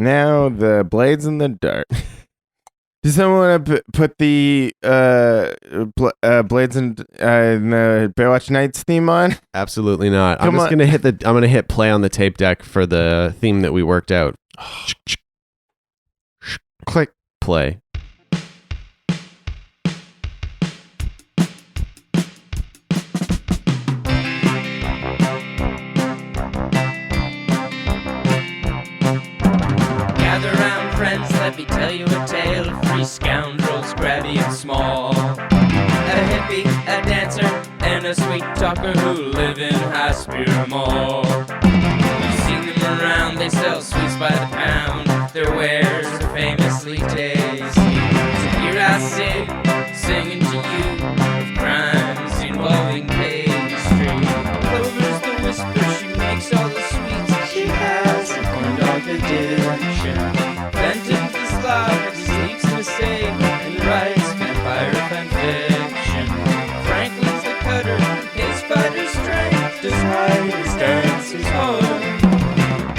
Now the blades in the dark. Does someone want to put the blades in the Baywatch Nights theme on? Absolutely not. Come on. I'm gonna hit play on the tape deck for the theme that we worked out. Click play. Gather round, friends, let me tell you a tale of three scoundrels, grabby and small. A hippie, a dancer, and a sweet talker who live in High Spear Mall. You've seen them around, they sell sweets by the pound. Their wares are famously tasty. So here I sit, singing to you of crimes involving pastry. Clover's the whisper, she makes all the sweets. She has a corn dog addiction. Fenton's the slob, he sleeps in a safe and writes vampire fan fiction. Franklin's the cutter, his fighter's strength does hide his dancer's heart.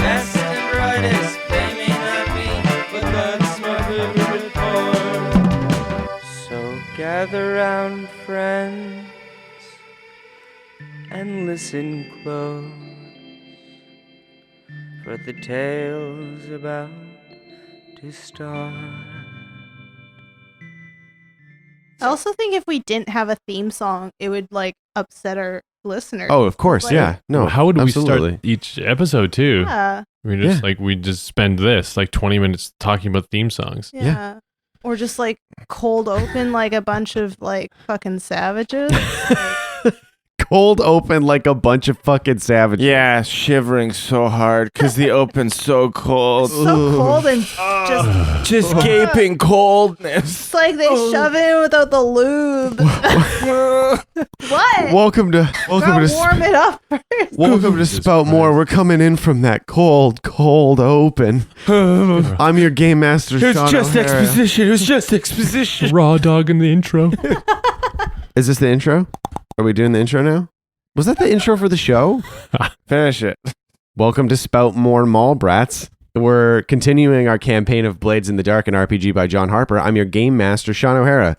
Acid and brightest, they may not be, but that's my favorite part. So gather round, friends, and listen close, for the tale's about to start. I also think if we didn't have a theme song, it would like upset our listeners. Oh, of course, Like- yeah. No, How would we absolutely. start each episode too? Yeah. We just spend this like 20 minutes talking about theme songs. Yeah. Or just like cold open like a bunch of like fucking savages. Cold open like a bunch of fucking savages. Yeah, shivering so hard because the open's so cold. So cold and Just gaping coldness. it's like they shove it in without the lube. What? Welcome to Gotta warm it up first. Welcome to Spout More. We're coming in from that cold open. I'm your game master, It was Shawn just O'Hara. exposition. It was just exposition. Raw dog in the intro. Is this the intro? Are we doing the intro now? Was that the intro for the show? Finish it. Welcome to Spout More Mall Brats. We're continuing our campaign of Blades in the Dark, an RPG by John Harper. I'm your game master, Shawn O'Hara.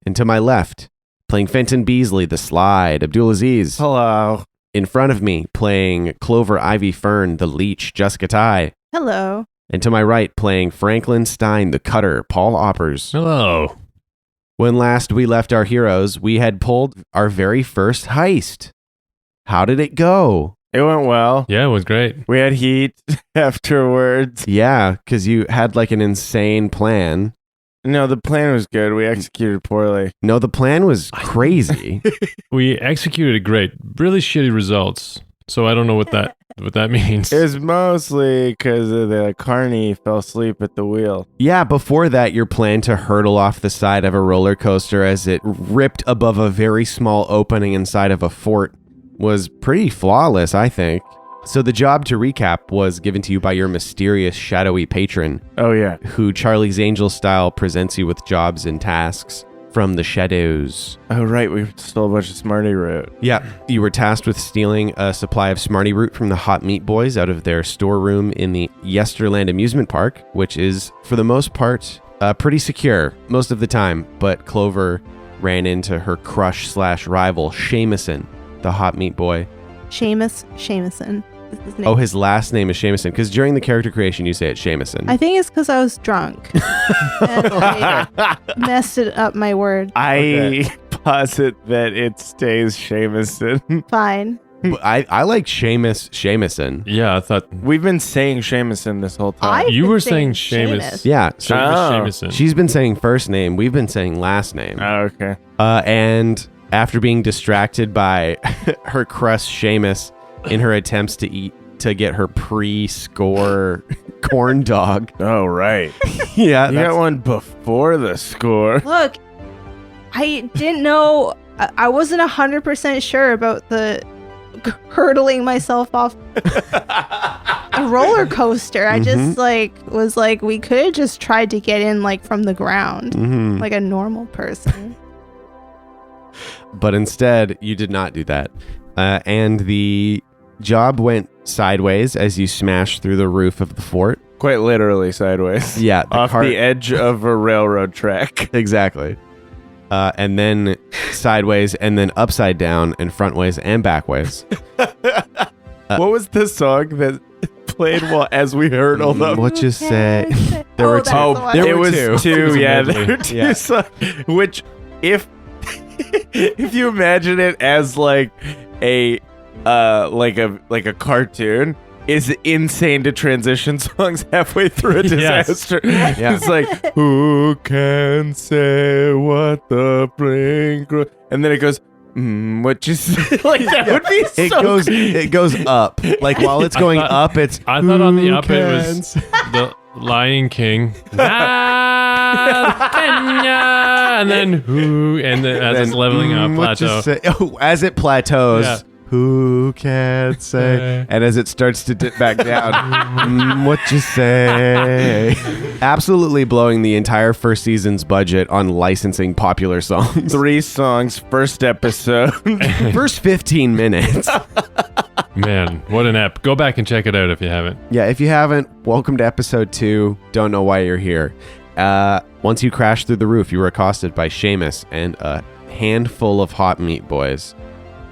And to my left, playing Fenton Beasley, the Slide, Abdul Aziz. Hello. In front of me, playing Clover Ivy Fern, the Leech, Jessica Ty. Hello. And to my right, playing Franklin Stein, the Cutter, Paul Oppers. Hello. When last we left our heroes, we had pulled our very first heist. How did it go? It went well. Yeah, it was great. We had heat afterwards. Yeah, because you had like an insane plan. No, the plan was good. We executed poorly. No, the plan was crazy. We executed it great. Really shitty results. So I don't know what that means. It was mostly because of the carny fell asleep at the wheel. Yeah, before that, your plan to hurtle off the side of a roller coaster as it ripped above a very small opening inside of a fort was pretty flawless, I think. So the job, to recap, was given to you by your mysterious shadowy patron, Oh, yeah. who Charlie's Angel style presents you with jobs and tasks from the shadows. Oh, right. We stole a bunch of Smarty root. Yeah, you were tasked with stealing a supply of Smarty Root from the Hot Meat Boys out of their storeroom in the Yesterland Amusement Park, which is, for the most part, pretty secure most of the time. But Clover ran into her crush/rival, Seamuson, the Hot Meat Boy. Seamuson. Is his name. Oh, his last name is Seamuson, because during the character creation, you say it's Seamuson. I think it's because I was drunk. And I messed it up my word. I posit that it stays Seamuson. Fine. But I like Seamuson. Yeah, I thought We've been saying Seamuson this whole time. I've you been were saying saying Seamus. Yeah, So Oh. Seamuson. she's been saying first name. We've been saying last name. Oh, okay. And after being distracted by her crush Seamus in her attempts to get her pre-score corn dog. Oh, right. Yeah, You got one before the score. Look, I didn't know. I wasn't 100% sure about the hurtling myself off a roller coaster. I just was like, we could have just tried to get in like from the ground, Mhm. like a normal person. But instead, you did not do that. And the job went sideways as you smashed through the roof of the fort. Quite literally sideways. Yeah, Off the edge of a railroad track. Exactly. And then sideways, and then upside down, and frontways and backways. What was the song that played as we heard all the... What you say? There were two. two. There it were was two. two. It was a Yeah, medley. there were two Yeah. songs. Which, if you imagine it as like a cartoon, is insane to transition songs halfway through a Yes. disaster. Yeah. It's like, who can say what the brink, and then it goes, what you say? Like that would be so. It goes up. Like while it's going up, it's. I thought on the who up it was can the Lion King. And then who? And then as it's leveling up, what you plateau. say? Oh, as it plateaus, Yeah. who can say? And as it starts to dip back down, what you say? Absolutely blowing the entire first season's budget on licensing popular songs. 3 songs, first episode. First 15 minutes. Man, what an ep. Go back and check it out if you haven't. Yeah, if you haven't, welcome to episode 2. Don't know why you're here. Once you crash through the roof, you were accosted by Seamus and a handful of hot meat boys.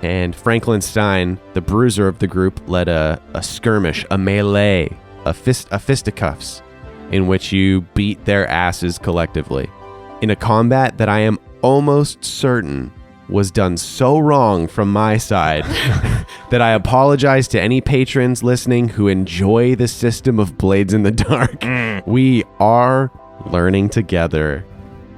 And Franklin Stein, the bruiser of the group, led a skirmish, a melee, a fisticuffs, in which you beat their asses collectively. In a combat that I am almost certain was done so wrong from my side that I apologize to any patrons listening who enjoy the system of Blades in the Dark. We are learning together.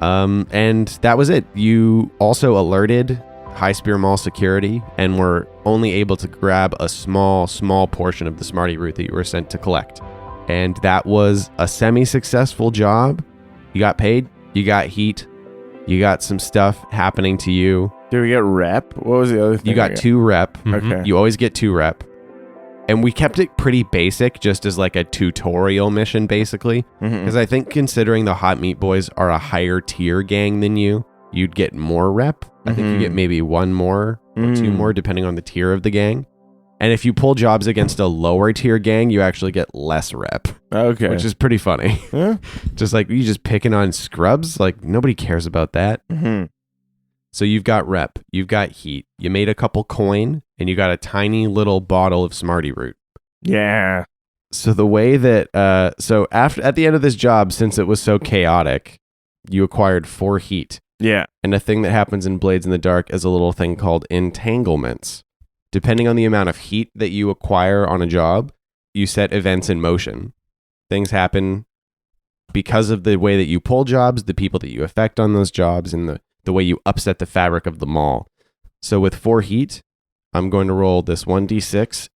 And that was it. You also alerted High Spear Mall security and were only able to grab a small portion of the Smarty route that you were sent to collect. And that was a semi-successful job. You got paid, you got heat, you got some stuff happening to you. Did we get rep? What was the other thing? You got 2 rep. Okay. You always get 2 rep. And we kept it pretty basic, just as like a tutorial mission, basically. Because I think considering the Hot Meat Boys are a higher tier gang than you, you'd get more rep. I think you get maybe 1 more or 2 more, depending on the tier of the gang. And if you pull jobs against a lower tier gang, you actually get less rep. Okay. Which is pretty funny. Yeah. Just like you just picking on scrubs, like nobody cares about that. So you've got rep, you've got heat, you made a couple coin, and you got a tiny little bottle of Smarty root. Yeah. So the way that at the end of this job, since it was so chaotic, you acquired 4 heat. Yeah. And a thing that happens in Blades in the Dark is a little thing called entanglements. Depending on the amount of heat that you acquire on a job, you set events in motion. Things happen because of the way that you pull jobs, the people that you affect on those jobs, and the way you upset the fabric of the mall. So with 4 heat, I'm going to roll this 1d6.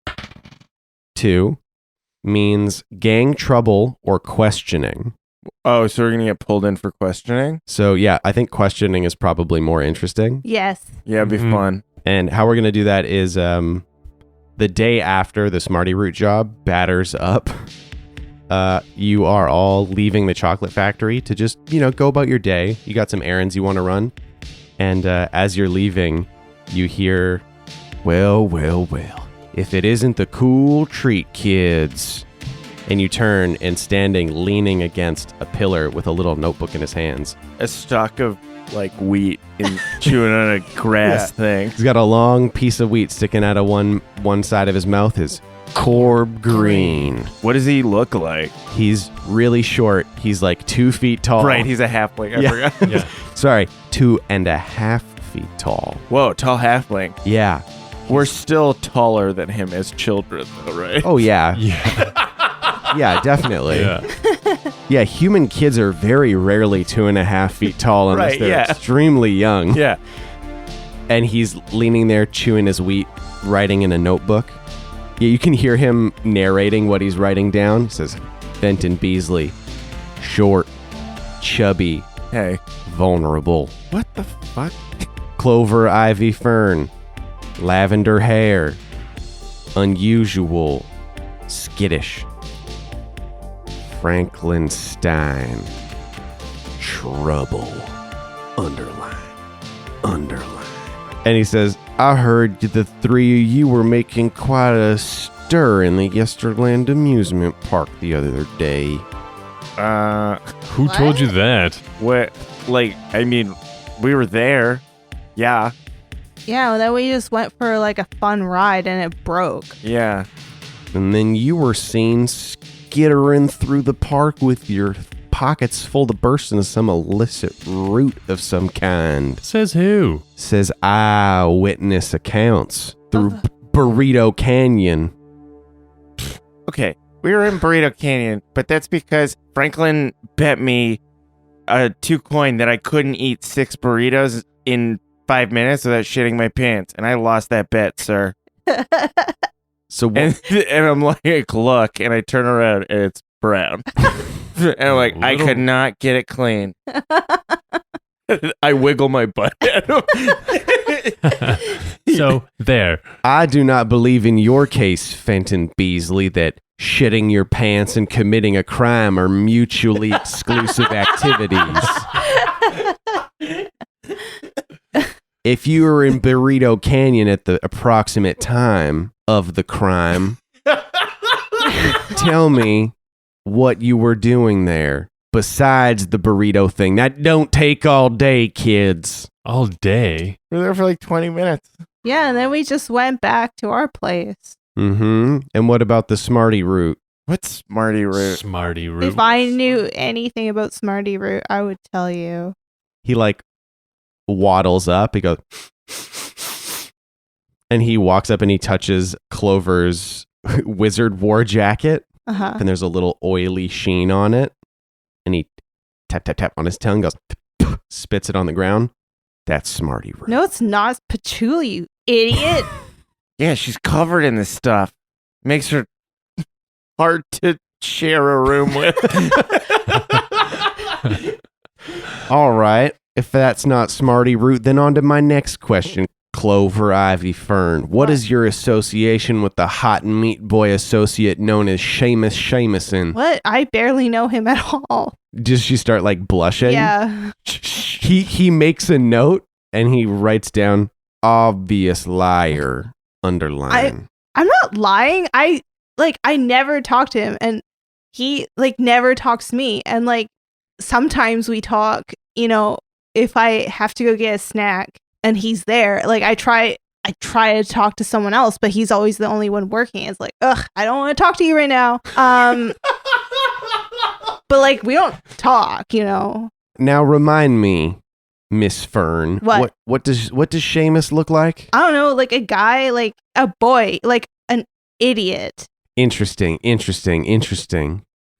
2 means gang trouble or questioning. Oh, so we're going to get pulled in for questioning? So yeah, I think questioning is probably more interesting. Yes. Yeah, it'd be fun. And how we're going to do that is the day after the Smarty Root job batters up, you are all leaving the chocolate factory to just, go about your day. You got some errands you want to run. And as you're leaving, you hear, well, if it isn't the cool treat, kids. And you turn, and standing, leaning against a pillar with a little notebook in his hands. A stalk of, wheat and chewing on a grass thing. He's got a long piece of wheat sticking out of one side of his mouth. His CORB green. What does he look like? He's really short. He's like 2 feet tall. Right, he's a halfling. I forgot. Yeah. Sorry, 2.5 feet tall. Whoa, tall halfling. Yeah. We're still taller than him as children, though, right? Oh, yeah. Yeah. Yeah, definitely. Yeah. Yeah, human kids are very rarely 2.5 feet tall unless Right, they're yeah. extremely young. Yeah. And he's leaning there chewing his wheat, writing in a notebook. Yeah, you can hear him narrating what he's writing down. He says, Fenton Beasley, short, chubby, Hey. vulnerable. What the fuck? Clover ivy fern, lavender hair, unusual, skittish. Franklin Stein, trouble, underline. And he says, I heard the 3 of you were making quite a stir in the Yesterland amusement park the other day. Who told you that? What? Like, I mean, we were there. Yeah. Yeah, well, then we just went for like a fun ride and it broke. Yeah. And then you were seen skittering through the park with your pockets full to bursting of some illicit root of some kind. Says who? Says eyewitness accounts through Burrito Canyon. Okay. We were in Burrito Canyon, but that's because Franklin bet me a 2 coin that I couldn't eat 6 burritos in 5 minutes without shitting my pants. And I lost that bet, sir. So And I'm like, look, and I turn around and it's brown. And I'm like, I could not get it clean. I wiggle my butt at him. So, there. I do not believe in your case, Fenton Beasley, that shitting your pants and committing a crime are mutually exclusive activities. If you were in Burrito Canyon at the approximate time of the crime, tell me what you were doing there besides the burrito thing. That don't take all day, kids. All day? We were there for like 20 minutes. Yeah, and then we just went back to our place. Mm-hmm. And what about the Smarty route? What's Smarty Root? Smarty root. If I knew anything about Smarty Root, I would tell you. He like waddles up. He goes, and he walks up and he touches Clover's wizard war jacket. Uh-huh. And there's a little oily sheen on it. And he tap, tap, tap on his tongue, goes, spits it on the ground. That's Smarty root. No, it's not patchouli, you idiot. Yeah, she's covered in this stuff. Makes her hard to share a room with. All right. If that's not Smarty root, then on to my next question. Clover Ivy Fern, what is your association with the hot meat boy associate known as Seamus Seamuson? What? I barely know him at all. Does she start like blushing? Yeah. He makes a note and he writes down obvious liar underline. I'm not lying. I never talk to him and he like never talks to me. And like sometimes we talk, you know, if I have to go get a snack and he's there, like I try to talk to someone else, but he's always the only one working. It's like, ugh, I don't want to talk to you right now. But like we don't talk, you know. Now remind me, Miss Fern. What? What does Seamus look like? I don't know, like a guy, like a boy, like an idiot. Interesting.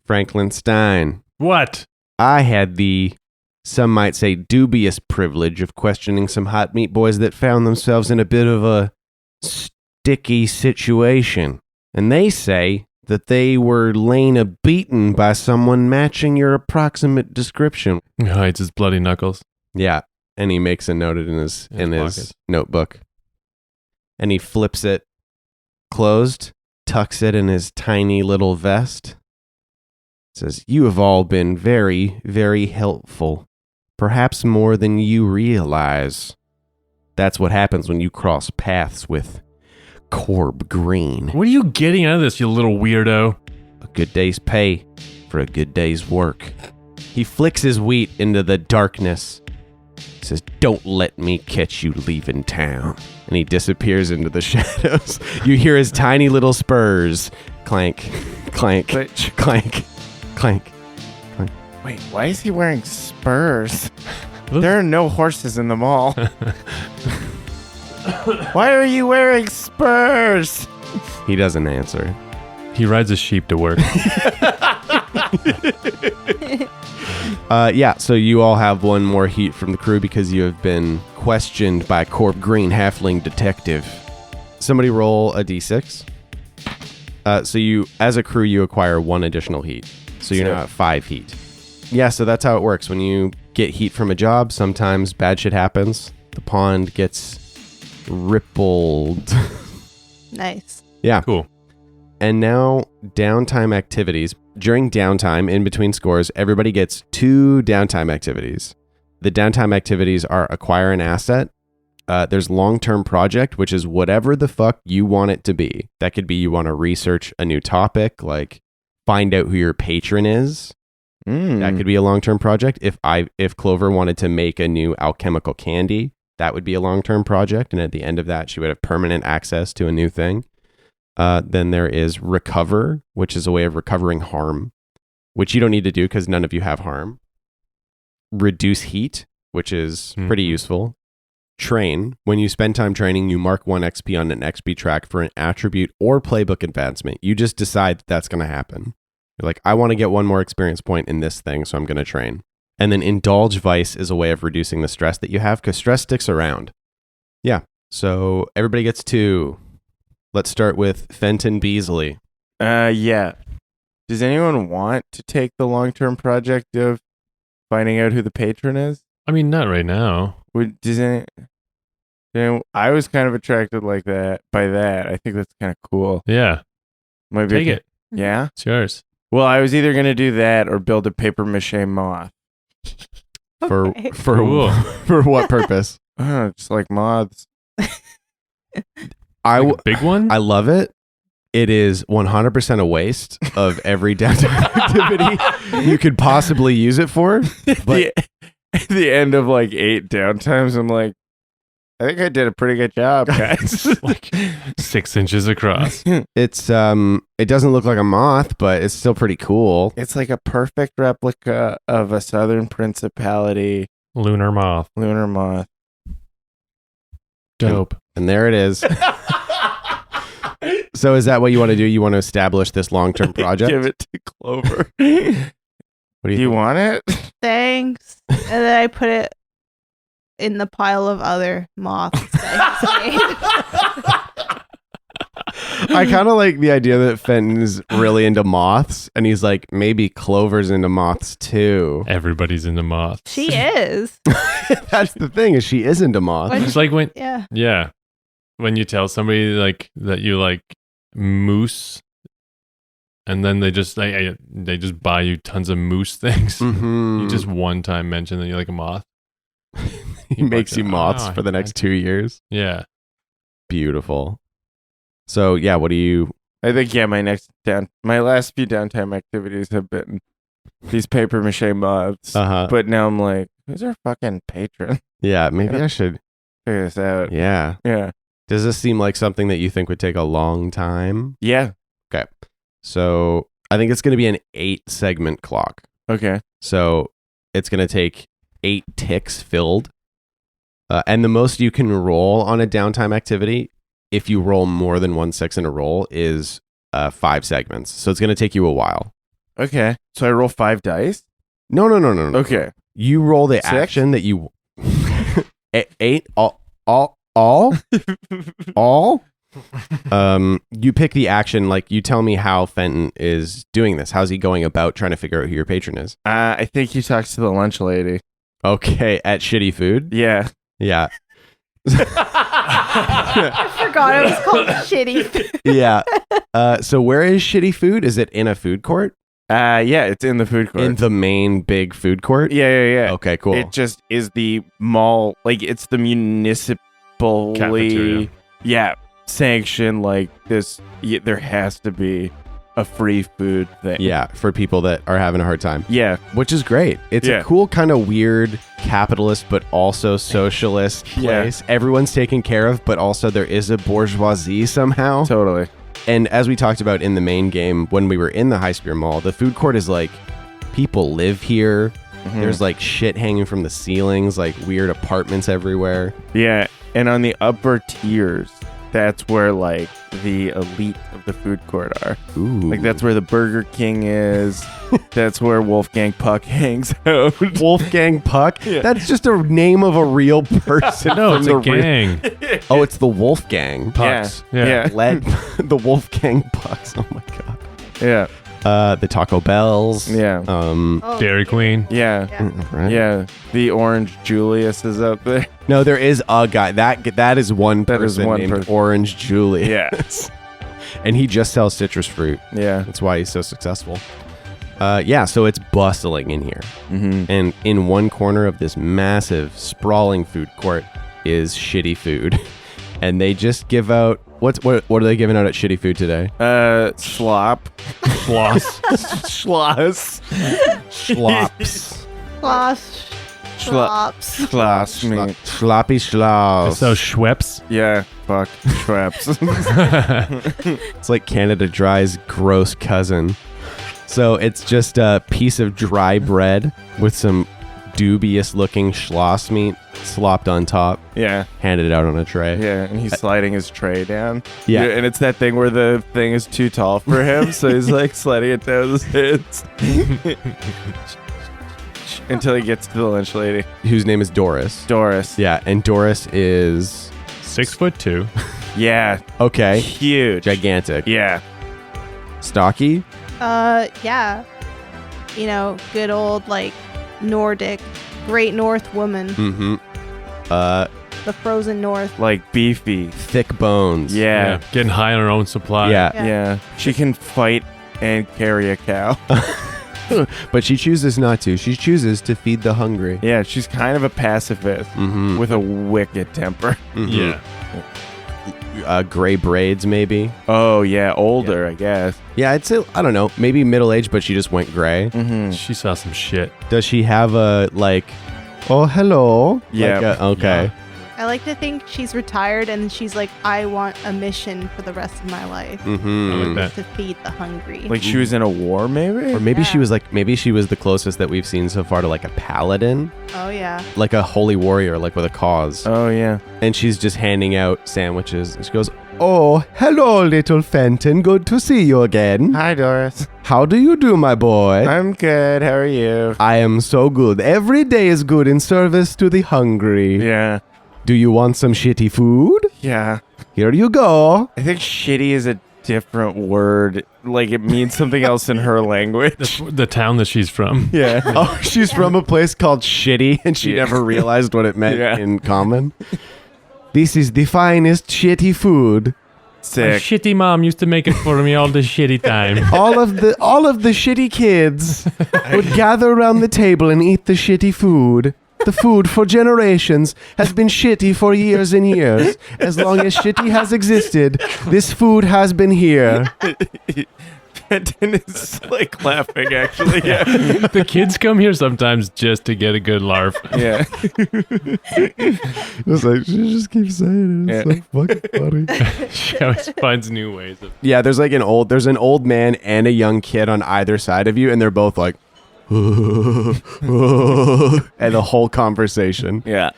Franklin Stein. What? I had the, some might say, dubious privilege of questioning some hot meat boys that found themselves in a bit of a sticky situation. And they say that they were lain a-beaten by someone matching your approximate description. He hides his bloody knuckles. Yeah, and he makes a note in his pocket. notebook. And he flips it closed, tucks it in his tiny little vest. Says, "You have all been very, very helpful. Perhaps more than you realize." That's what happens when you cross paths with CORB GREEN. What are you getting out of this, you little weirdo? A good day's pay for a good day's work. He flicks his wheat into the darkness. Says, "Don't let me catch you leaving town." And he disappears into the shadows. You hear his tiny little spurs clank, clank, clank, clank. Wait, why is he wearing spurs? There are no horses in the mall. Why are you wearing spurs? He doesn't answer. He rides a sheep to work. So you all have one more heat from the crew because you have been questioned by CORB GREEN halfling detective. Somebody roll a d6. So you, as a crew, you acquire 1 additional heat. So you're now at 5 heat. Yeah, so that's how it works. When you get heat from a job, sometimes bad shit happens. The pond gets rippled. Nice. Yeah. Cool. And now, downtime activities. During downtime, in between scores, everybody gets 2 downtime activities. The downtime activities are acquire an asset There's long-term project, which is whatever the fuck you want it to be. That could be you want to research a new topic, like find out who your patron is. That could be a long-term project. If Clover wanted to make a new alchemical candy, that would be a long-term project. And at the end of that, she would have permanent access to a new thing. Then there is recover, which is a way of recovering harm, which you don't need to do because none of you have harm. Reduce heat, which is pretty useful. Train. When you spend time training, you mark 1 XP on an XP track for an attribute or playbook advancement. You just decide that's going to happen. You're like, I want to get 1 more experience point in this thing, so I'm going to train. And then indulge vice is a way of reducing the stress that you have because stress sticks around. Yeah. So everybody gets 2. Let's start with Fenton Beasley. Yeah. Does anyone want to take the long-term project of finding out who the patron is? I mean, not right now. I was kind of attracted by that. I think that's kind of cool. Yeah. Maybe Take it. Yeah? It's yours. Well, I was either going to do that or build a paper mache moth. Okay. Cool. For what purpose? Just like moths. Like a big one? I love it. It is 100% a waste of every downtime activity you could possibly use it for. But At the end of 8 downtimes, I'm like, I think I did a pretty good job, guys. Like 6 inches across. it's it doesn't look like a moth, but it's still pretty cool. It's like a perfect replica of a Southern Principality Lunar moth. lunar moth. Dope. And there it is. So is that what you want to do? You want to establish this long-term project? Give it to Clover. What do Do you think? want it? Thanks. And then I put it in the pile of other moths that I kind of like the idea that Fenton's really into moths, and he's like, maybe Clover's into moths too. Everybody's into moths. She is. That's the thing, is she is into moths. What? It's like when, Yeah. when you tell somebody that you like moose, and then they just buy you tons of moose things. Mhm. You just one time mention that you like a moth. He makes you moths for the next 2 years. Yeah. Beautiful. So yeah, what do you? I think my last few downtime activities have been these paper mache moths. But now I'm like, who's our fucking patron? Yeah, maybe I should Figure this out. Yeah. Yeah. Does this seem like something that you think would take a long time? Yeah. Okay. So I think it's going to be an 8 segment clock. Okay. So it's going to take 8 ticks filled. And the most you can roll on a downtime activity, if you roll more than 1 6 in a roll, is 5 segments. So it's going to take you a while. Okay. So I roll 5 dice? No. Okay. You roll the 6? action that you... 8, all? You pick the action, like you tell me how Fenton is doing this. How's he going about trying to figure out who your patron is? I think he talks to the lunch lady. Okay, at Shitty Food? Yeah. Yeah. I forgot it was called Shitty. Yeah. So where is Shitty Food? Is it in a food court? Yeah, it's in the food court. In the main big food court? Yeah. Okay, cool. It just is the mall, it's the municipally, Cafeteria. sanctioned, this. There has to be a free food thing. Yeah, for people that are having a hard time. Yeah. Which is great. It's a cool kind of weird capitalist but also socialist place. Everyone's taken care of, but also there is a bourgeoisie somehow. Totally. And as we talked about in the main game, when we were in the High Spear Mall, the food court is people live here. Mm-hmm. There's shit hanging from the ceilings, weird apartments everywhere. Yeah. And on the upper tiers, that's where the elite of the food court are. Ooh. That's where the Burger King is. That's where Wolfgang Puck hangs out. Wolfgang Puck? Yeah. That's just a name of a real person. No, it's a from the real- gang. Oh, it's the Wolfgang. Pucks. Yeah. Led the Wolfgang Pucks. Oh my god. Yeah. The Taco Bells. Yeah. Oh, Dairy Queen. Yeah. Right? Yeah. The Orange Julius is up there. No, there is a guy. That is one That is person one named person. Orange Julius. Yeah. And he just sells citrus fruit. Yeah. That's why he's so successful. So it's bustling in here. Mm-hmm. And in one corner of this massive, sprawling food court is shitty food. And they just give out what are they giving out at shitty food today? Slop. Floss. Schloss. Schlops. Slosh. Slops. Schloss meat. Sloppy schlops. So Schweppes. Yeah, fuck. Traps. It's like Canada Dry's gross cousin. So it's just a piece of dry bread with some dubious looking schloss meat slopped on top, Yeah. handed out on a tray. Yeah, and he's sliding his tray down. Yeah. And it's that thing where the thing is too tall for him, so he's like sliding it down his hands. Until he gets to the lunch lady. Whose name is Doris. Doris. Yeah, and Doris is 6'2". Yeah. okay, Huge. gigantic. Yeah. Stocky? Yeah. You know, good old like Nordic, Great North woman, Mm-hmm. the frozen north. Like beefy. Thick bones. Yeah. Getting high on her own supply. Yeah. Yeah. She can fight and carry a cow. But she chooses not to. She chooses to feed the hungry. Yeah, she's kind of a pacifist Mm-hmm. with a wicked temper. Yeah. Gray braids, maybe. Oh, yeah. Older, I guess. Yeah, I'd say, I don't know, maybe middle-aged, but she just went gray. Mm-hmm. She saw some shit. Does she have a, like, oh, hello? Yeah. Like okay. I like to think she's retired and she's like, I want a mission for the rest of my life Mm-hmm. I like that. to feed the hungry. Like she was in a war, maybe? Or maybe she Yeah. was like, maybe she was the closest that we've seen so far to like a paladin, Oh yeah. like a holy warrior, like with a cause. Oh, yeah. And she's just handing out sandwiches. And she goes, oh, hello, little Fenton. Good to see you again. Hi, Doris. How do you do, my boy? I'm good. How are you? I am so good. Every day is good in service to the hungry. Yeah. Do you want some shitty food? Yeah. Here you go. I think shitty is a different word. Like it means something else in her language. The town that she's from. Yeah. Oh, she's from a place called Shitty, and she Yeah. never realized what it meant Yeah. in common. This is the finest shitty food. My Sick. shitty mom used to make it for me all the shitty time. All of the shitty kids would gather around the table and eat the shitty food. The food for generations has been shitty for years and years. As long as shitty has existed, this food has been here. Fenton is like laughing, actually. Yeah. The kids come here sometimes just to get a good larf. Yeah. It's like, she just keeps saying it. It's Yeah. so fucking funny. She always finds new ways of. Yeah, there's an old man and a young kid on either side of you, and they're both like, and the whole conversation. Yeah.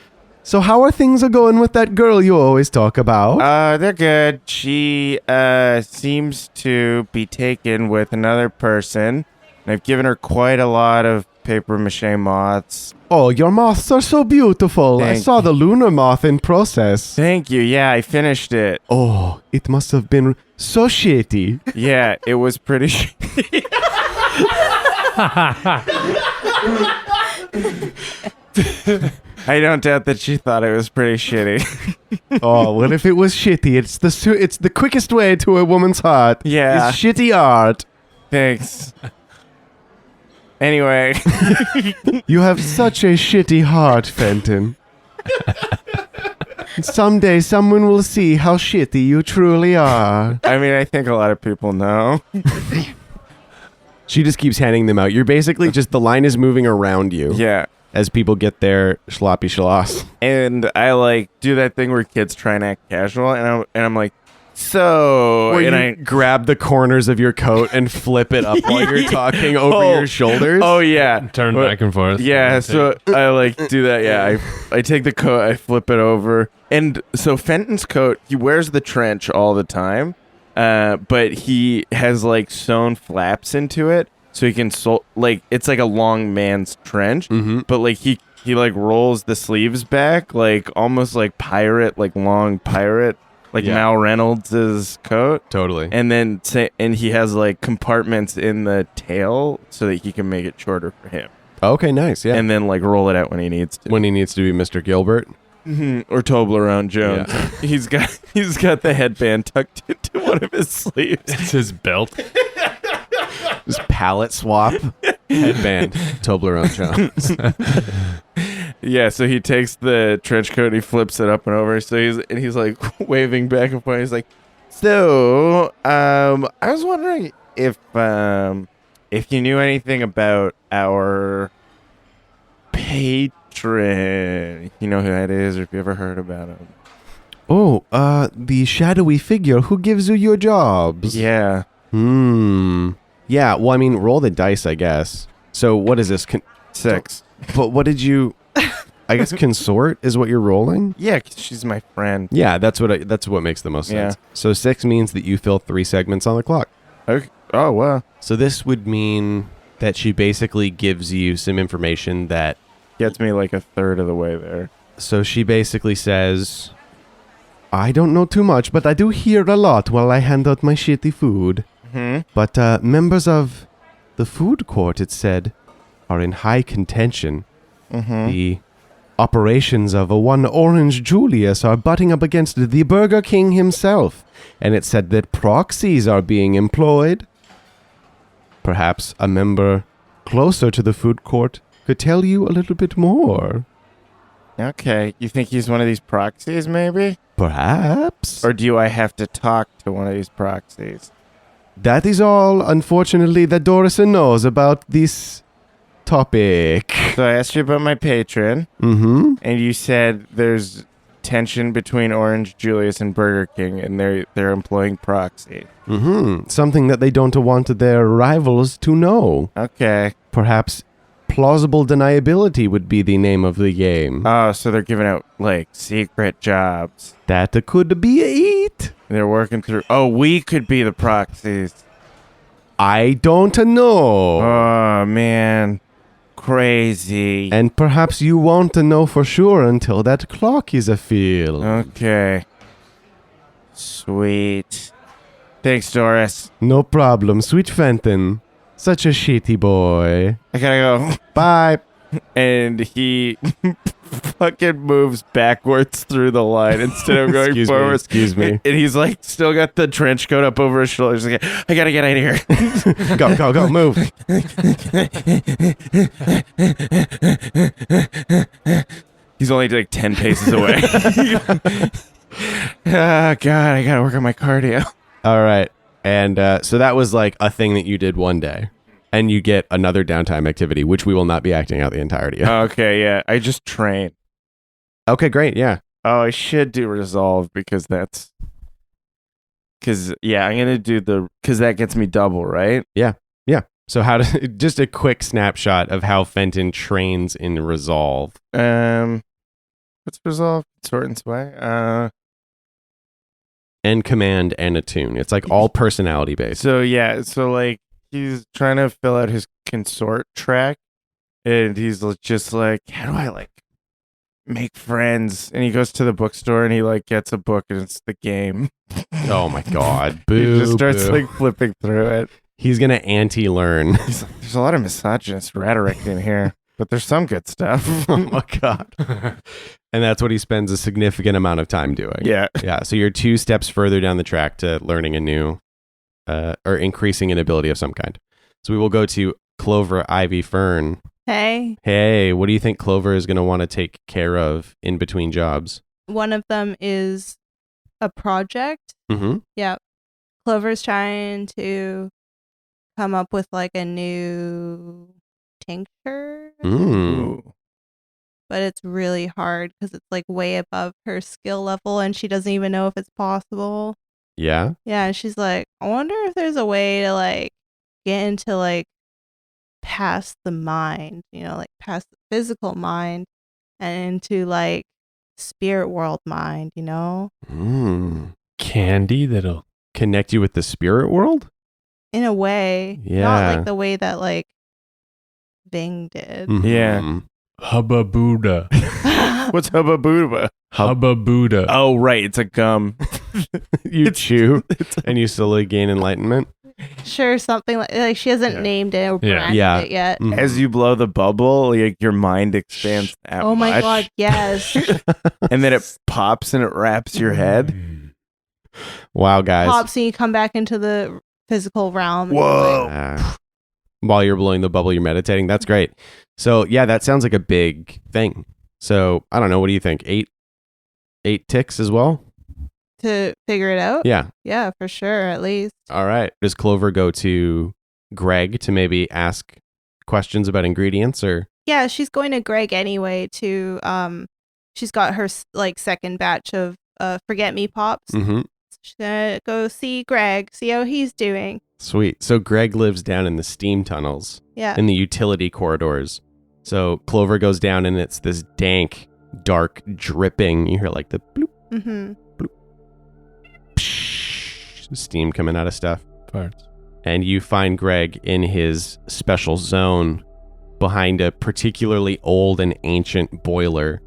So how are things going with that girl you always talk about? They're good. She seems to be taken with another person. And I've given her quite a lot of paper mache moths. Oh, your moths are so beautiful. I Thank saw the lunar moth in process. Thank you. Yeah, I finished it. Oh, it must have been so shitty. Yeah, it was pretty I don't doubt that she thought it was pretty shitty. Oh, what if it was shitty? It's the quickest way to a woman's heart. Yeah. It's shitty art. Thanks. Anyway. You have such a shitty heart, Fenton. Someday someone will see how shitty you truly are. I mean, I think a lot of people know. She just keeps handing them out. You're basically just, the line is moving around you Yeah. as people get their sloppy schloss. And I like do that thing where kids try and act casual, and I'm like, so, Where and you grab the corners of your coat and flip it up while you're talking over your shoulders. Oh yeah, Turn back and forth. Yeah, so I like do that. Yeah, I take the coat, I flip it over, and so Fenton's coat, he wears the trench all the time, but he has like sewn flaps into it, so he can like it's like a long man's trench, but like he like rolls the sleeves back, like almost like pirate, like long pirate. Like Yeah. Mal Reynolds' coat. Totally. And he has like compartments in the tail so that he can make it shorter for him. Okay, nice. Yeah. And then like roll it out when he needs to. when he needs to be Mr. Gilbert. Or Toblerone Jones. Yeah. He's got the headband tucked into one of his sleeves. It's his belt. Just palette swap. Headband. Toblerone Jones. Yeah, so he takes the trench coat and he flips it up and over. So he's like waving back and forth. He's like, so I was wondering if you knew anything about our patron. You know who that is, or if you ever heard about him. Oh, the shadowy figure who gives you your jobs. Yeah. Yeah, well, I mean, roll the dice, I guess. So what is this? 6. But what did you... I guess consort is what you're rolling? Yeah, 'cause she's my friend. Yeah, that's what makes the most sense. Yeah. So 6 means that you fill 3 segments on the clock. Okay. Oh, wow. So this would mean that she basically gives you some information that... Gets me like a third of the way there. So she basically says, I don't know too much, but I do hear a lot while I hand out my shitty food. But members of the food court, it said, are in high contention. The operations of one Orange Julius are butting up against the Burger King himself. And it said that proxies are being employed. Perhaps a member closer to the food court could tell you a little bit more. Okay. You think he's one of these proxies, maybe? Perhaps. Or do I have to talk to one of these proxies? That is all, unfortunately, that Dorison knows about this topic. So I asked you about my patron, Mm-hmm. and you said there's tension between Orange Julius and Burger King, and they're employing proxy. Mm-hmm. Something that they don't want their rivals to know. Okay. Perhaps plausible deniability would be the name of the game. Oh, so they're giving out, like, secret jobs. That could be it. They're working through... Oh, we could be the proxies. I don't know. Oh, man. Crazy. And perhaps you won't know for sure until that clock is filled. Okay. Sweet. Thanks, Doris. No problem, sweet Fenton. Such a shitty boy. I gotta go. Bye. And he fucking moves backwards through the line instead of going Excuse me, forward. excuse me. And he's like, still got the trench coat up over his shoulders. He's like, I gotta get out of here. Go, move. He's only like 10 paces away. Ah, God, I gotta work on my cardio. All right. And so that was like a thing that you did one day. And you get another downtime activity, which we will not be acting out the entirety of. Okay, yeah. I just train. Okay, great. Yeah. Oh, I should do resolve because that's... Because, yeah, I'm going to do because that gets me double, right? Yeah. So just a quick snapshot of how Fenton trains in resolve. What's resolve? Sort and sway? And command and attune. It's like all personality based. So, yeah. So, like, he's trying to fill out his consort track. And he's just like, how do I, like, make friends? And he goes to the bookstore and he, like, gets a book and it's the game. Oh my God. Boo. He just starts, boo. like, flipping through it. He's going to anti-learn. He's like, there's a lot of misogynist rhetoric in here, but there's some good stuff. Oh my God. And that's what he spends a significant amount of time doing. Yeah. Yeah. So you're 2 steps further down the track to learning a new or increasing an ability of some kind. So we will go to Clover, Ivy, Fern. Hey, Hey, what do you think Clover is going to want to take care of in between jobs? one of them is a project. Mm-hmm. Yeah. Clover's trying to come up with like a new tincture, Mm. but it's really hard because it's like way above her skill level and she doesn't even know if it's possible. Yeah. Yeah, and she's like, I wonder if there's a way to like get into like past the mind, like past the physical mind and into like spirit world mind, Mm. Candy that'll... Connect you with the spirit world? in a way. Yeah. Not like the way that like Ving did. Mhm. Yeah. Hubba Buddha. What's Hubba Booba? Hubba Buddha. Oh, right. It's a gum. You chew and you slowly gain enlightenment. Sure, something like she hasn't Yeah. named it or Yeah. branded Yeah. it yet. Mhm. As you blow the bubble, like, your mind expands that Oh my much. god, yes. And then it pops and it wraps your head. Wow, guys. Pops and you come back into the physical realm. Whoa. While you're blowing the bubble, you're meditating. That's great. So, yeah, that sounds like a big thing. So I don't know. What do you think? Eight ticks as well? To figure it out? Yeah. Yeah, for sure, at least. All right. Does Clover go to Greg to maybe ask questions about ingredients or? Yeah, she's going to Greg anyway to, she's got her second batch of Forget Me Pops. Mm-hmm. She's gonna go see Greg, see how he's doing. Sweet. So Greg lives down in the steam tunnels. Yeah. In the utility corridors. So Clover goes down and it's this dank, dark dripping. You hear like the bloop, Mm-hmm. bloop, psh, steam coming out of stuff. Parts. And you find Greg in his special zone behind a particularly old and ancient boiler.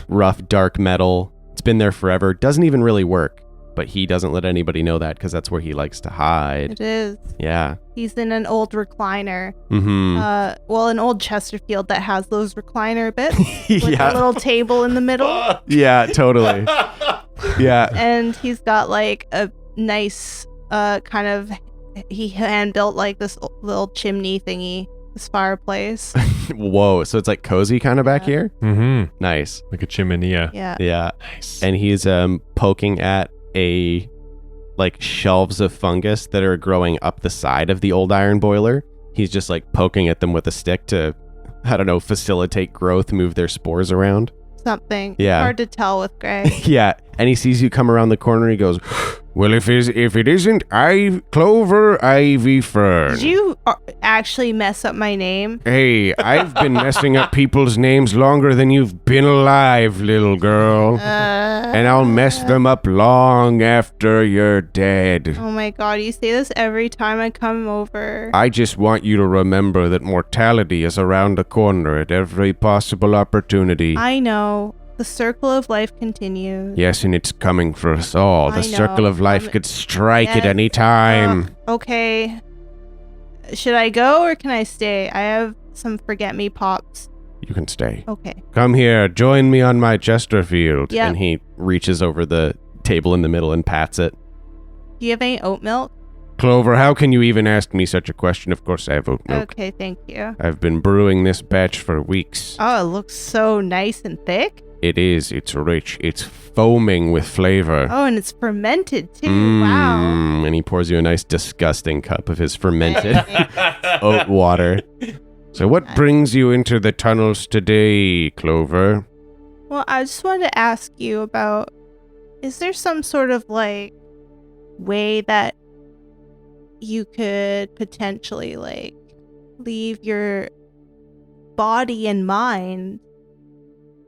Rough, dark metal. It's been there forever. Doesn't even really work. But he doesn't let anybody know that because that's where he likes to hide. It is. Yeah. He's in an old recliner. Mm-hmm. An old Chesterfield that has those recliner bits with Yeah. a little table in the middle. Yeah, totally. Yeah. And he's got like a nice he hand built like this little chimney thingy, this fireplace. Whoa. So it's like cozy kind of back Yeah. here? Mm-hmm. Nice. Like a chimenea. Yeah. Yeah. Nice. And he's poking at a like shelves of fungus that are growing up the side of the old iron boiler. He's just like poking at them with a stick to, I don't know, facilitate growth, move their spores around. Something. Yeah. Hard to tell with Greg. Yeah. And he sees you come around the corner. He goes, well, if it isn't Clover Ivy Fern. Did you actually mess up my name? Hey, I've been messing up people's names longer than you've been alive, little girl. And I'll mess them up long after you're dead. Oh my god, you say this every time I come over. I just want you to remember that mortality is around the corner at every possible opportunity. I know. The circle of life continues. Yes, and it's coming for us all. The I circle know. of life could strike at Yes. any time. Okay. Should I go or can I stay? I have some Forget Me Pops. You can stay. Okay. Come here, join me on my Chesterfield. Yep. And he reaches over the table in the middle and pats it. Do you have any oat milk? Clover, how can you even ask me such a question? Of course I have oat milk. Okay, thank you. I've been brewing this batch for weeks. Oh, it looks so nice and thick. It is. It's rich. It's foaming with flavor. Oh, and it's fermented too. Wow. And he pours you a nice, disgusting cup of his fermented oat water. So what brings you into the tunnels today, Clover? Well, I just wanted to ask you about, is there some sort of like way that you could potentially like leave your body and mind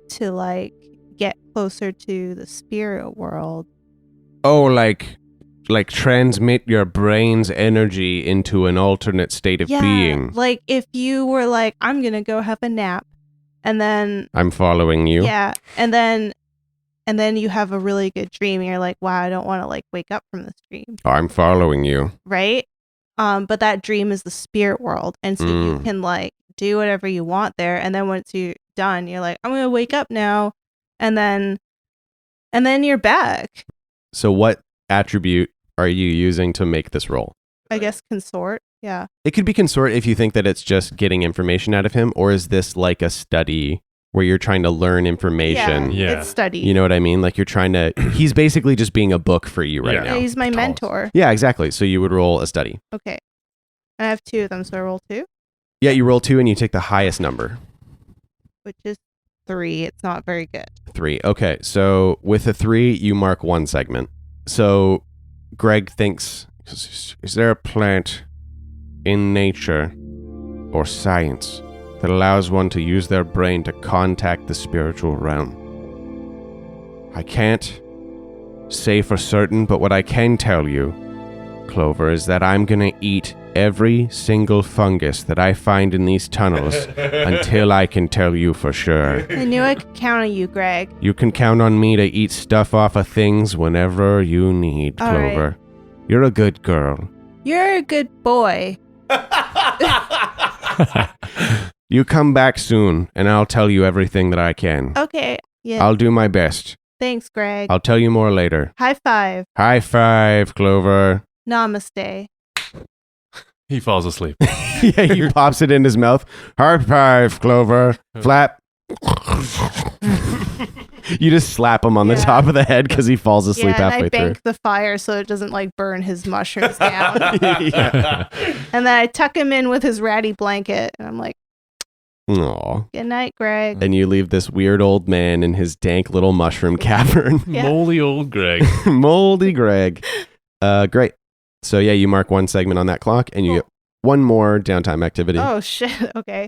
to like get closer to the spirit world? Oh, like transmit your brain's energy into an alternate state of being. Like if you were like, I'm gonna go have a nap, and then I'm following you. yeah, and then you have a really good dream, and you're like, wow, I don't want to like wake up from this dream, I'm following you. right? But that dream is the spirit world, and so you can like do whatever you want there, and then once you're done, you're like, I'm gonna wake up now, and then you're back. So what attribute are you using to make this roll? I guess consort. Yeah. It could be consort if you think that it's just getting information out of him, or is this like a study where you're trying to learn information? Yeah. It's study. You know what I mean? Like you're trying to, he's basically just being a book for you right Yeah. now. Yeah, he's my Tall. mentor. Yeah, exactly. So you would roll a study. Okay. I have 2 of them, so I roll 2, Yeah, you roll 2 and you take the highest number. which is 3. It's not very good. 3. Okay, so with a 3, you mark 1 segment. So Greg thinks, is there a plant in nature or science that allows one to use their brain to contact the spiritual realm? I can't say for certain, but what I can tell you, Clover, is that I'm gonna eat every single fungus that I find in these tunnels until I can tell you for sure. I knew I could count on you, Greg. You can count on me to eat stuff off of things whenever you need, All right. Clover. You're a good girl. You're a good boy. You come back soon, and I'll tell you everything that I can. Okay. Yeah. I'll do my best. Thanks, Greg. I'll tell you more later. High five. High five, Clover. Namaste. He falls asleep. Yeah, he pops it in his mouth. High five, Clover. Flap. You just slap him on the Yeah. top of the head because he falls asleep Yeah, and halfway I bank the fire so it doesn't like burn his mushrooms down. through. Yeah. And then I tuck him in with his ratty blanket, and I'm like, Aw. "Good night, Greg." And you leave this weird old man in his dank little mushroom cavern. Yeah. Moldy old Greg. Moldy Greg. Great. So yeah, you mark one segment on that clock and you Cool. get one more downtime activity. Oh shit. Okay.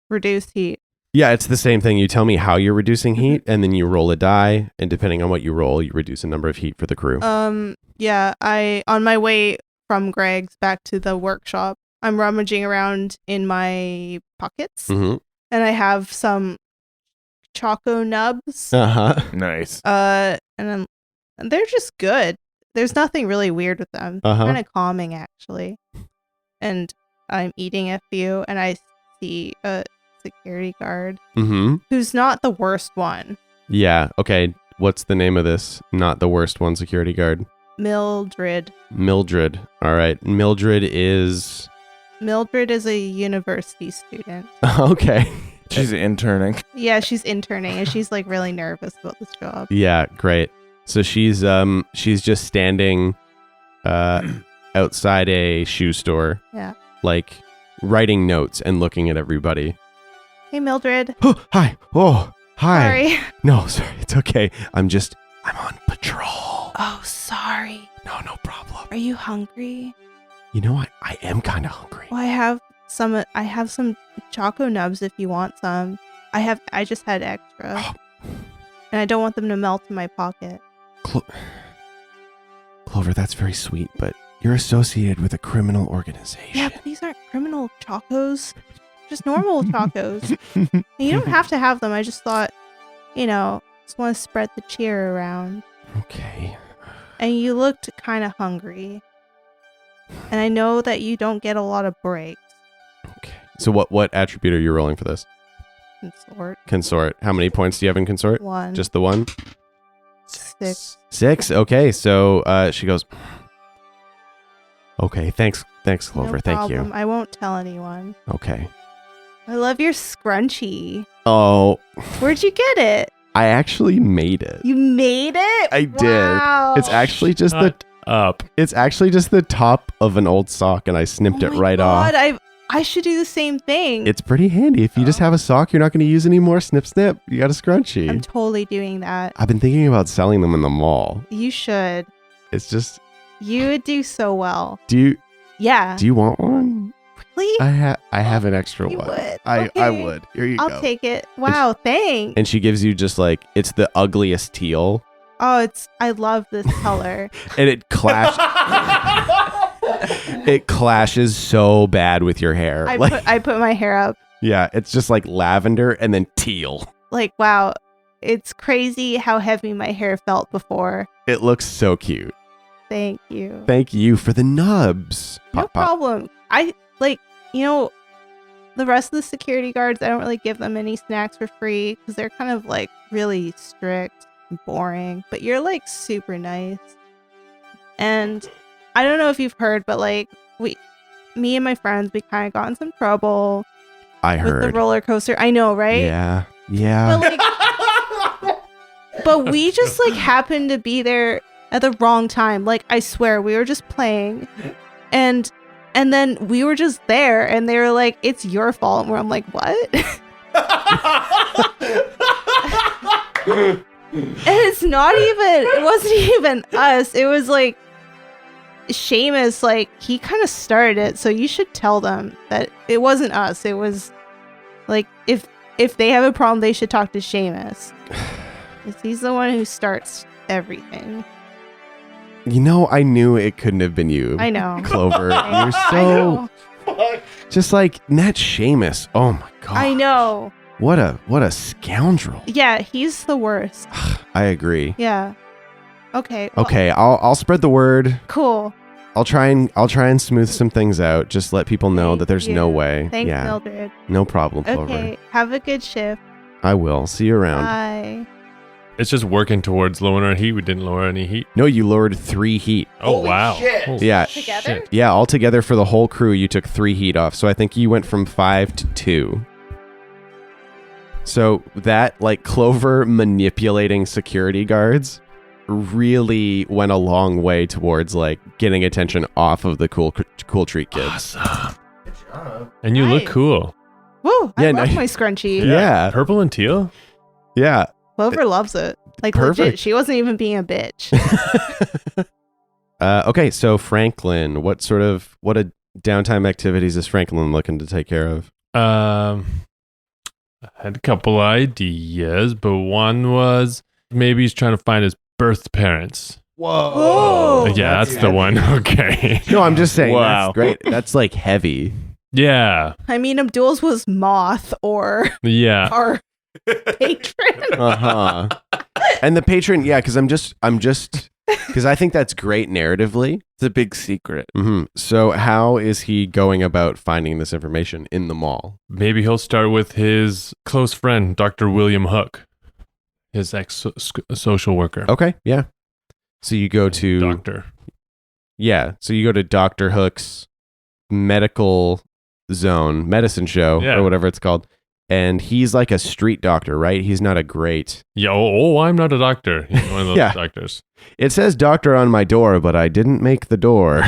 Reduce heat. Yeah, it's the same thing. You tell me how you're reducing heat and then you roll a die, and depending on what you roll, you reduce a number of heat for the crew. Yeah, on my way from Greg's back to the workshop, I'm rummaging around in my pockets, Mm-hmm. and I have some choco nubs. Uh-huh. Nice. And they're just good. There's nothing really weird with them. Uh-huh. Kind of calming, actually. And I'm eating a few, and I see a security guard Mm-hmm. who's not the worst one. Yeah. Okay. What's the name of this? Not the worst one security guard. Mildred. Mildred. All right. Mildred is A university student. okay. She's interning. Yeah, she's interning, and she's like really nervous about this job. Yeah, great. So she's just standing outside a shoe store. Yeah. Like writing notes and looking at everybody. Hey, Mildred. Oh, hi. Oh, hi. Sorry. No, sorry. It's okay. I'm on patrol. Oh, sorry. No problem. Are you hungry? You know what? I am kind of hungry. Well, I have some choco nubs if you want some. I just had extra. And I don't want them to melt in my pocket. Clover, that's very sweet, but you're associated with a criminal organization. Yeah, but these aren't criminal chocos. Just normal chocos. And you don't have to have them. I just thought, just want to spread the cheer around. Okay. And you looked kind of hungry. And I know that you don't get a lot of breaks. Okay. So what attribute are you rolling for this? Consort. Consort. How many points do you have in consort? 1. Just the one? 6. 6? Okay. So she goes, okay, thanks, Clover. No Thank problem. you. I won't tell anyone. Okay. I love your scrunchie. Oh, Where'd you get it? I actually made it. You made it? I did. Wow. It's actually just Shut up. the top of an old sock, and I snipped it right off. I should do the same thing. It's pretty handy. If you just have a sock you're not going to use anymore, snip, snip. You got a scrunchie. I'm totally doing that. I've been thinking about selling them in the mall. You should. It's just, You would do so well. do Yeah. you want one? Really? I have an extra You one. would. I Okay. would. Here you I'll go. take it. Wow, thanks. And she gives you just like, it's the ugliest teal, Oh, I love this color. and it clashes so bad with your hair. I put my hair up. Yeah, it's just like lavender and then teal. Like, wow, it's crazy how heavy my hair felt before. It looks so cute. Thank you. Thank you for the nubs. No Pop, pop. problem. The rest of the security guards, I don't really give them any snacks for free because they're kind of like really strict and boring. But you're like super nice. And I don't know if you've heard, but like me and my friends, we kind of got in some trouble I with the heard. roller coaster. I know, right? Yeah. But we just like happened to be there at the wrong time. Like, I swear, we were just playing, and then we were just there, and they were like, "It's your fault." And I'm like, "What?" And it wasn't even us. It was like Seamus, like he kind of started it, so you should tell them that it wasn't us. It was like if they have a problem, they should talk to Seamus. 'Cause he's the one who starts everything. I knew it couldn't have been you. I know. Clover. You're I so know. just like that Seamus. Oh my god. I know. What a scoundrel. Yeah, he's the worst. I agree. Yeah. Okay. well, Okay, I'll spread the word. Cool. I'll try and smooth some things out. Just let people know Thank that there's no you. way. Thanks, yeah. Mildred. No problem, Clover. Okay. Have a good shift. I will. See you around. Bye. It's just working towards lowering our heat. We didn't lower any heat. No, you lowered 3 heat. Oh, wow. Holy Yeah. Together? shit. Yeah, altogether for the whole crew, you took 3 heat off. So I think you went from 5 to 2. So that, like, Clover manipulating security guards really went a long way towards, like, getting attention off of the cool treat kids. Awesome. And you look Nice. cool. Woo! I Yeah, love no- my scrunchie. Yeah. Purple and teal? Yeah. Clover loves it. Like Perfect. legit, she wasn't even being a bitch. Okay, so Franklin, what downtime activities is Franklin looking to take care of? I had a couple ideas, but one was maybe he's trying to find his birth parents. Whoa! Yeah, that's the one. Okay. No, I'm just saying. Wow. That's great. That's like heavy. Yeah. I mean, Abdul's was moth or Yeah. our patron. Uh-huh. And the patron, yeah, because because I think that's great narratively. It's a big secret. Mm-hmm. So how is he going about finding this information in the mall? Maybe he'll start with his close friend, Dr. William Hook, his ex-social worker. Okay, yeah. So you go to Doctor. Yeah, so you go to Dr. Hook's medicine show, Yeah. or whatever it's called. And he's like a street doctor, right? He's not a great. Yeah. I'm not a doctor. He's one of those Yeah. doctors. It says doctor on my door, but I didn't make the door.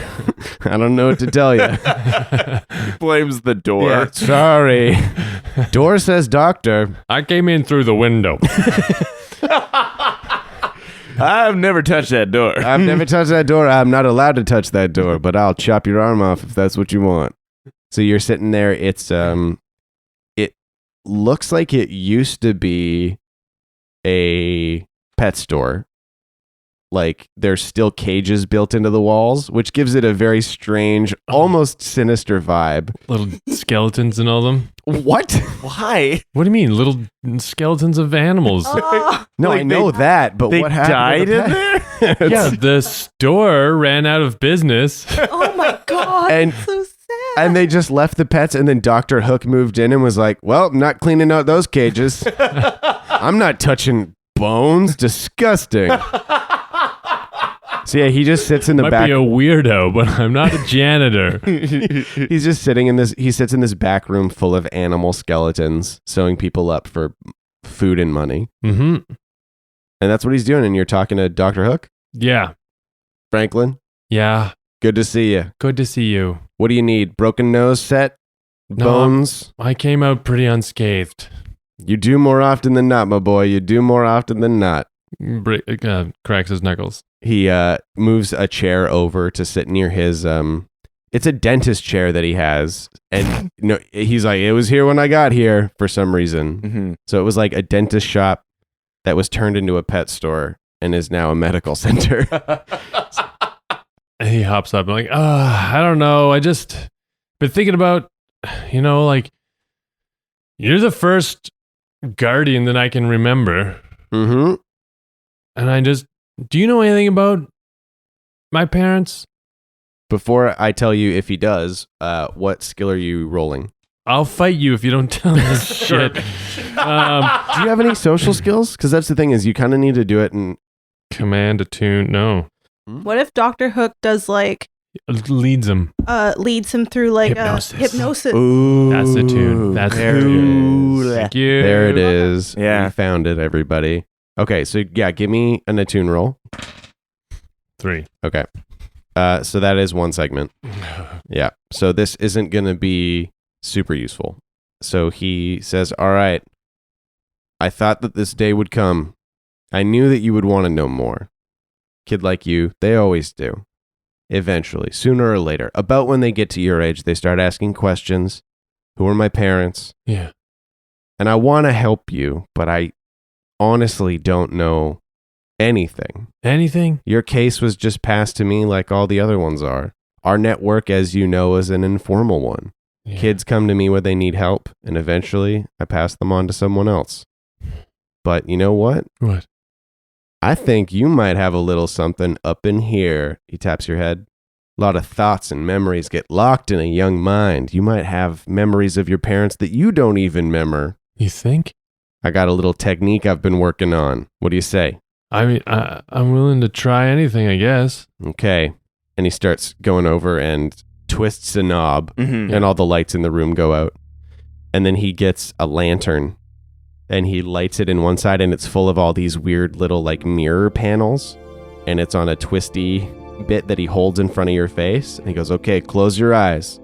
I don't know what to tell you. He blames the door. Yeah, sorry. Door says doctor. I came in through the window. I've never touched that door. I've never touched that door. I'm not allowed to touch that door, but I'll chop your arm off if that's what you want. So you're sitting there. It's it looks like it used to be a pet store. Like there's still cages built into the walls, which gives it a very strange, almost sinister vibe. Little skeletons and all them. What? Why? What do you mean? Little skeletons of animals. Oh, No, Like I know that, but They what happened? died to the in pet? there? Yeah, the store ran out of business. oh my god! And- that's so sad. And they just left the pets, and then Dr. Hook moved in and was like, well, I'm not cleaning out those cages. I'm not touching bones. Disgusting. So yeah, he just sits in the Might back. be a weirdo, but I'm not a janitor. He's just sitting in this. He sits in this back room full of animal skeletons, sewing people up for food and money. Mm-hmm. And that's what he's doing. And you're talking to Dr. Hook, Yeah. Franklin. Yeah. Good to see you. Good to see you. What do you need? Broken nose set? No, Bones? I came out pretty unscathed. You do more often than not, my boy. You do more often than not. Cracks his knuckles. He moves a chair over to sit near his it's a dentist chair that he has, and he's like, it was here when I got here for some reason. Mm-hmm. So it was like a dentist shop that was turned into a pet store and is now a medical center. And he hops up and like, I don't know. I just been thinking about, like, you're the first guardian that I can remember. Mm-hmm. And do you know anything about my parents? Before I tell you if he does, what skill are you rolling? I'll fight you if you don't tell me this shit. Do you have any social skills? Because that's the thing is you kind of need to do it and Command, attune, no. What if Dr. Hook does like Leads him. leads him through like Hypnosis. hypnosis? Ooh, That's the tune. That's there the it tune. is. Thank you. there it is. Yeah. We found it, everybody. Okay, so yeah, give me an attune roll. 3. Okay. So that is one segment. Yeah. So this isn't going to be super useful. So he says, all right, I thought that this day would come. I knew that you would want to know more. Kid like you, they always do. Eventually, sooner or later, about when they get to your age, they start asking questions. Who are my parents? Yeah. And I want to help you, but I honestly don't know anything. Anything? Your case was just passed to me like all the other ones are. Our network, as you know, is an informal one. Yeah. Kids come to me when they need help, and eventually I pass them on to someone else. But you know what? What? I think you might have a little something up in here. He taps your head. A lot of thoughts and memories get locked in a young mind. You might have memories of your parents that you don't even remember. You think? I got a little technique I've been working on. What do you say? I mean, I'm willing to try anything, I guess. Okay. And he starts going over and twists a knob, Mm-hmm. and all the lights in the room go out. And then he gets a lantern and he lights it in one side, and it's full of all these weird little like mirror panels, and it's on a twisty bit that he holds in front of your face, and he goes, okay, close your eyes.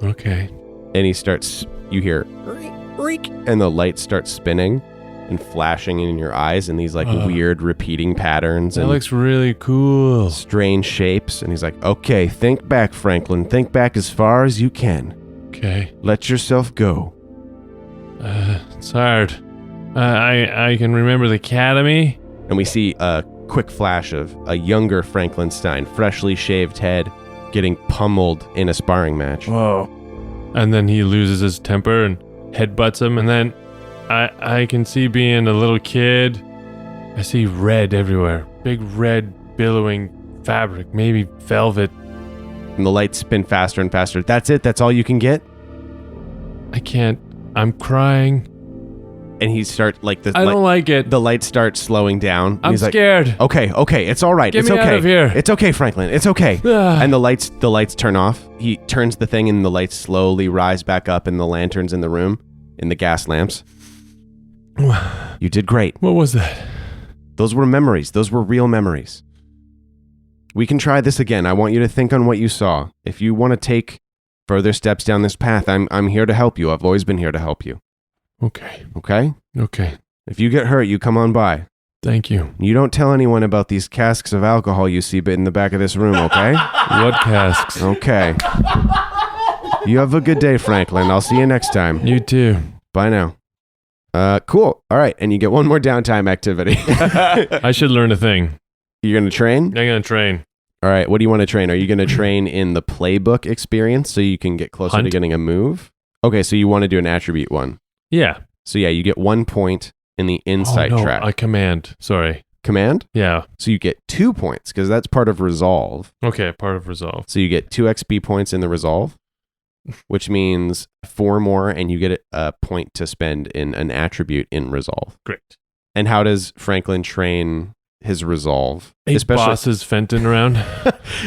Okay. And he starts, you hear reek, and the light starts spinning and flashing in your eyes in these like weird repeating patterns That and looks really cool. strange shapes. And he's like, okay, think back, Franklin, think back as far as you can. Okay. Let yourself go. It's hard. I can remember the academy. And we see a quick flash of a younger Franklin Stein, freshly shaved head, getting pummeled in a sparring match. Whoa. And then he loses his temper and headbutts him. And then I can see being a little kid. I see red everywhere. Big red billowing fabric, maybe velvet. And the lights spin faster and faster. That's it? That's all you can get? I can't. I'm crying. And he starts like I don't like it. the lights start slowing down. And I'm he's like, scared. okay, it's all right. Get It's me okay. out of here. It's okay, Franklin. It's okay. Ah. And the lights turn off. He turns the thing and the lights slowly rise back up in the lanterns in the room, in the gas lamps. You did great. What was that? Those were memories. Those were real memories. We can try this again. I want you to think on what you saw. If you want to take further steps down this path, I'm here to help you. I've always been here to help you. Okay. Okay? Okay. If you get hurt, you come on by. Thank you. You don't tell anyone about these casks of alcohol you see in the back of this room, okay? What casks? Okay. You have a good day, Franklin. I'll see you next time. You too. Bye now. Cool. All right. And you get one more downtime activity. I should learn a thing. You're going to train? I'm gonna train. All right. What do you want to train? Are you going to train in the playbook experience so you can get closer to Hunt. getting a move? Okay. So you want to do an attribute one. Yeah. So yeah, you get 1 point in the insight track. A command. Sorry. Command? Yeah. So you get 2 points because that's part of resolve. Okay. Part of resolve. So you get 2 XP points in the resolve, which means 4 more, and you get a point to spend in an attribute in resolve. Great. And how does Franklin train his resolve? He bosses Fenton around.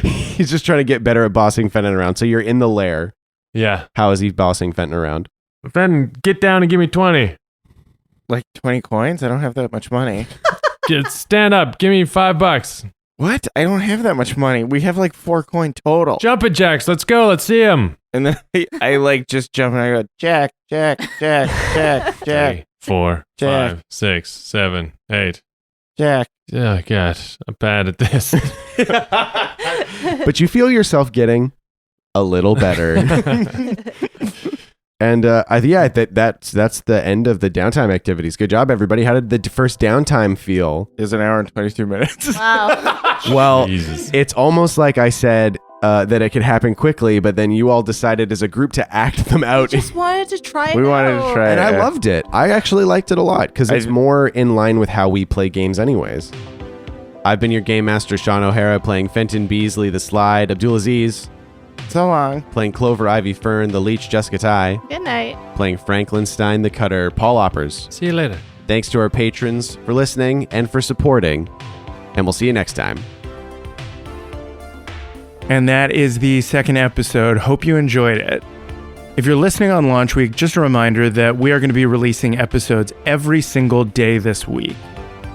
He's just trying to get better at bossing Fenton around. So you're in the lair. Yeah. How is he bossing Fenton around? Fenton, get down and give me 20. Like 20 coins? I don't have that much money. Stand up. Give me $5. What? I don't have that much money. We have like 4 coin total. Jumpin' jacks. Let's go. Let's see him. And then I like just jump and I go, Jack, Jack, Jack, Jack, Jack, 3, 4, Jack. 5, 6, 7, 8. Jack. Oh, God. I'm bad at this. But you feel yourself getting a little better. And that's the end of the downtime activities. Good job, everybody. How did the first downtime feel? It was 1 hour and 22 minutes. Wow. Well, Jesus. it's almost like I said that it could happen quickly, but then you all decided as a group to act them out. Just wanted to try it We wanted out. to try And it. I loved it. I actually liked it a lot because it's I- more in line with how we play games anyways. I've been your game master, Shawn O'Hara, playing Fenton Beasley, the Slide, Abdul Aziz, So long. playing Clover Ivy Fern, the Leech, Jessica Ty, Good night. playing Franklin Stein, the Cutter, Paul Oppers. See you later. Thanks to our patrons for listening and for supporting, and we'll see you next time. And that is the second episode. Hope you enjoyed it. If you're listening on launch week, just a reminder that we are going to be releasing episodes every single day this week.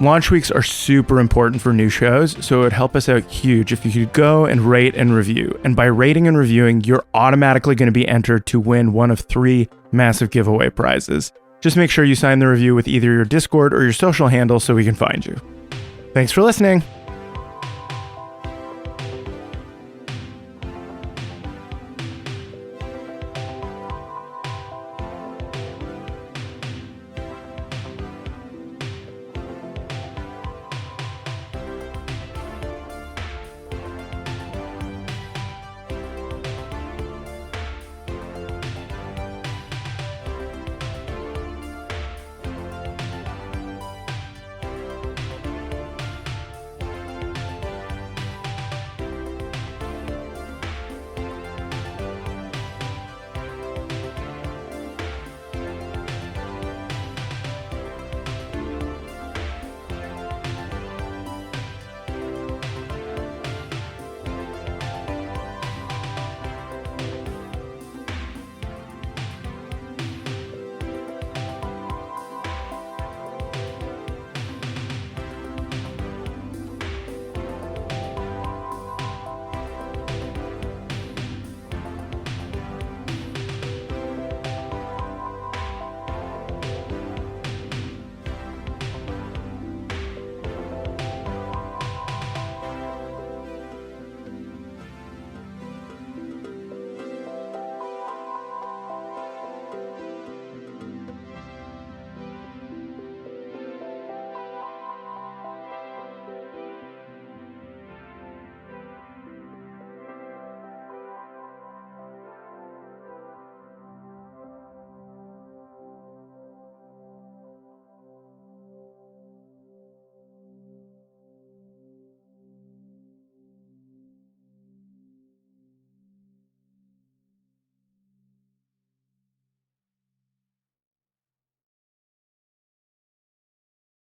Launch weeks are super important for new shows, so it would help us out huge if you could go and rate and review. And by rating and reviewing, you're automatically going to be entered to win one of 3 massive giveaway prizes. Just make sure you sign the review with either your Discord or your social handle so we can find you. Thanks for listening.